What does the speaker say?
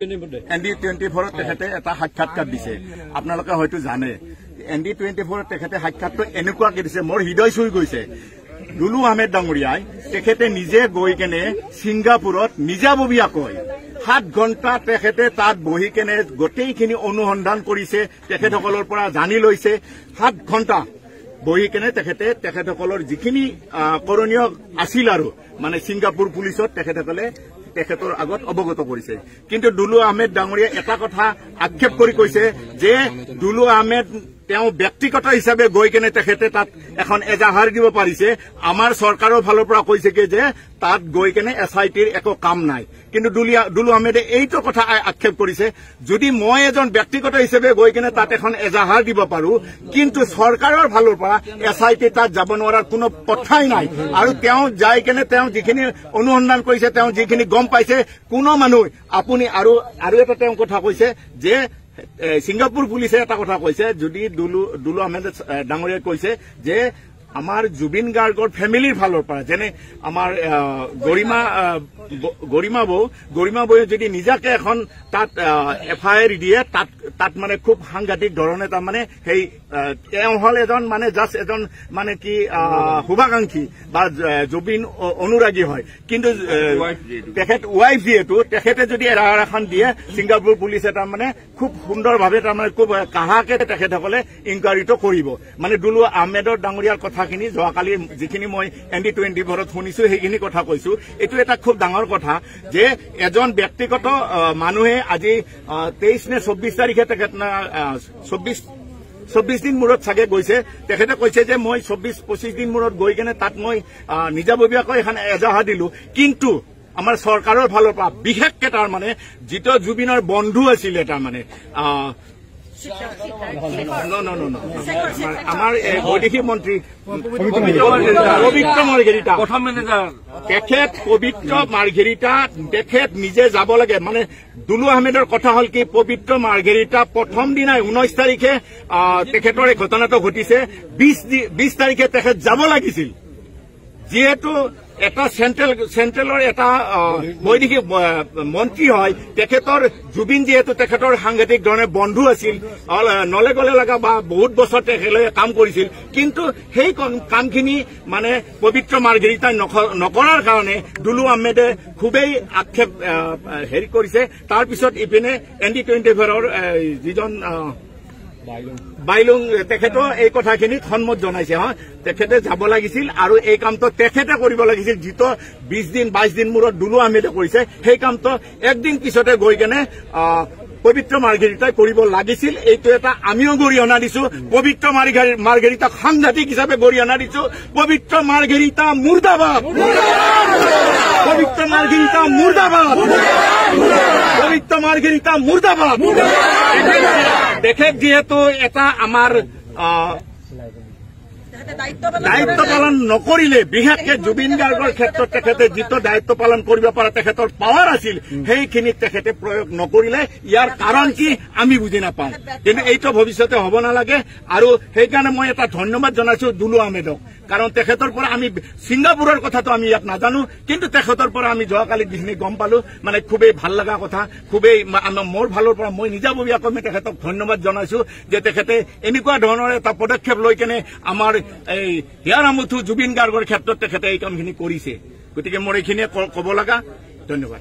ND24 তেখেতে এটা সাক্ষাৎকাৰ দিছে আপোনালোকে হয়তো জানে ND24 তেখেতে সাক্ষাৎটো এনেকুৱাকে দিছে মোৰ হৃদয় চুই গৈছে দুলু আহমেদ ডাঙৰীয়াই তেখেতে নিজে গৈ কেনে ছিংগাপুৰত নিজাববীয়াকৈ 7 ঘণ্টা তেখেতে তাত বহি কেনে গোটেইখিনি অনুসন্ধান কৰিছে তেখেতসকলৰ পৰা জানি লৈছে 7 ঘণ্টা বহি কেনে তেখেতসকলৰ যিখিনি কৰণীয় আছিল আৰু মানে ছিংগাপুৰ পুলিচত তেখেতসকলে তেখেতৰ আগত অৱগত কৰিছে কিন্তু দুলু আহমেদ ডাঙৰীয়া এটা কথা আক্ষেপ কৰি কৈছে যে দুলু আহমেদ তেওঁ ব্যক্তিগত হিচাপে গৈ কেনে তেখেতে তাত এখন এজাহাৰ দিব পাৰিছে আমাৰ চৰকাৰৰ ফালৰ পৰা কৈছে যে তাত গৈ কেনে SITৰ একো কাম নাই কিন্তু দুলু আহমেদে এইটো কথা আক্ষেপ কৰিছে যদি মই এজন ব্যক্তিগত হিচাপে গৈ কেনে তাত এখন এজাহাৰ দিব পাৰো কিন্তু চৰকাৰৰ ফালৰ পৰা SIT তাত যাব নোৱাৰাৰ কোনো কথাই নাই আৰু তেওঁ যাই কেনে তেওঁ যিখিনি অনুসন্ধান কৰিছে তেওঁ যিখিনি গম পাইছে কোনো মানুহ আপুনি আৰু এটা তেওঁ কথা কৈছে যে ছিংগাপুৰ পুলিচে এটা কথা কৈছে যদি দুলু আহমেদ ডাঙৰীয়াই কৈছে যে আমাৰ জুবিন গাৰ্গৰ ফেমিলিৰ ফালৰ পৰা যেনে আমাৰ গৰিমা বৌয়ে যদি নিজাকে এখন তাত FIR দিয়ে তাত মানে খুব সাংঘাতিক ধৰণে তাৰ মানে সেই তেওঁ হল এজন মানে জাষ্ট এজন মানে কি শুভাকাংক্ষী বা জুবিন অনুৰাগী হয় কিন্তু তেখেত ৱাইফ যিহেতু তেখেতে যদি এৰাৰ এখন দিয়ে ছিংগাপুৰ পুলিচে তাৰ মানে খুব সুন্দৰভাৱে তাৰ মানে খুব কাহাকে তেখেতসকলে ইনকুৱাৰীটো কৰিব মানে দুলু আহমেদৰ ডাঙৰীয়াৰ কথাখিনি যোৱাকালি যিখিনি মই ND24ত শুনিছো সেইখিনি কথা কৈছো এইটো এটা খুব ডাঙৰ কথা যে এজন ব্যক্তিগত মানুহে আজি 23 নে 24 তাৰিখে তেখেত 24 দিন মূৰত চাগে গৈছে তেখেতে কৈছে যে মই 24-25 দিন মূৰত গৈ কেনে তাত মই নিজাববীয়াকৈ এখন এজাহাৰ দিলো কিন্তু আমাৰ চৰকাৰৰ ফালৰ পৰা বিশেষকে তাৰ মানে যিটো জুবিনৰ বন্ধু আছিল তাৰ মানে আমাৰ বৈদেশিক মন্ত্ৰী পবিত্ৰ মাৰ্ঘেৰিটা প্ৰথম মেনেজাৰ তেখেত পবিত্ৰ মাৰ্ঘেৰিটা তেখেত নিজে যাব লাগে মানে দুলু আহমেদৰ কথা হল কি পবিত্ৰ মাৰ্ঘেৰিটা প্ৰথম দিনাই 19 তাৰিখে তেখেতৰ এই ঘটনাটো ঘটিছে 20 তাৰিখে তেখেত যাব লাগিছিল যেহেতু এটা চেন্ট্ৰেলৰ এটা বৈদেশিক মন্ত্ৰী হয় তেখেতৰ জুবিন যেহেতু তেখেতৰ সাংঘাতিক ধৰণে বন্ধু আছিল নলে গলে লগা বা বহুত বছৰ তেখেতে কাম কৰিছিল কিন্তু সেই কামখিনি মানে পবিত্ৰ মাৰ্ঘেৰিটাই নকৰাৰ কাৰণে দুলু আহমেদে খুবেই আক্ষেপ হেৰি কৰিছে তাৰপিছত ইপিনে ND24ৰ যিজন বাইলুং তেখেতো এই কথাখিনি সন্মত জনাইছে তেখেতে যাব লাগিছিল আৰু এই কামটো তেখেতে কৰিব লাগিছিল যিটো 20 দিন 22 দিন মূৰত দুলু আহমেদে কৰিছে সেই কামটো একদিন পিছতে গৈ কেনে পবিত্ৰ মাৰ্ঘেৰিটাই কৰিব লাগিছিল এইটো এটা আমিও গৰিহণা দিছো পবিত্ৰ মাৰ্ঘেৰিটাক সাংঘাতিক হিচাপে গৰিহণা দিছো পবিত্ৰ মাৰ্ঘেৰিটা মুৰ্দাবাদ পবিত্ৰ মাৰ্ঘেৰিটা মুৰ্দাবাদ পবিত্ৰ মাৰ্ঘেৰিটা মুৰ্দাবাদ তেখেত যেহেতু এটা আমাৰ দায়িত্ব পালন নকৰিলে বিশেষকে জুবিন গাৰ্গৰ ক্ষেত্ৰত তেখেতে যিটো দায়িত্ব পালন কৰিব পৰা তেখেতৰ পাৱাৰ আছিল সেইখিনি তেখেতে প্ৰয়োগ নকৰিলে ইয়াৰ কাৰণ কি আমি বুজি নাপাওঁ কিন্তু এইটো ভৱিষ্যতে হ'ব নালাগে আৰু সেইকাৰণে মই এটা ধন্যবাদ জনাইছো দুলু আহমেদক কাৰণ তেখেতৰ পৰা আমি ছিংগাপুৰৰ কথাটো আমি ইয়াত নাজানো কিন্তু তেখেতৰ পৰা আমি যোৱাকালি যিখিনি গম পালো মানে খুবেই ভাল লগা কথা খুবেই মোৰ ফালৰ পৰা মই নিজাববীয়াকৈ মই তেখেতক ধন্যবাদ জনাইছো যে তেখেতে এনেকুৱা ধৰণৰ এটা পদক্ষেপ লৈ কেনে আমাৰ এই হিয়াৰামুথু জুবিন গাৰ্গৰ ক্ষেত্ৰত তেখেতে এই কামখিনি কৰিছে গতিকে মোৰ এইখিনিয়ে ক'ব লগা ধন্যবাদ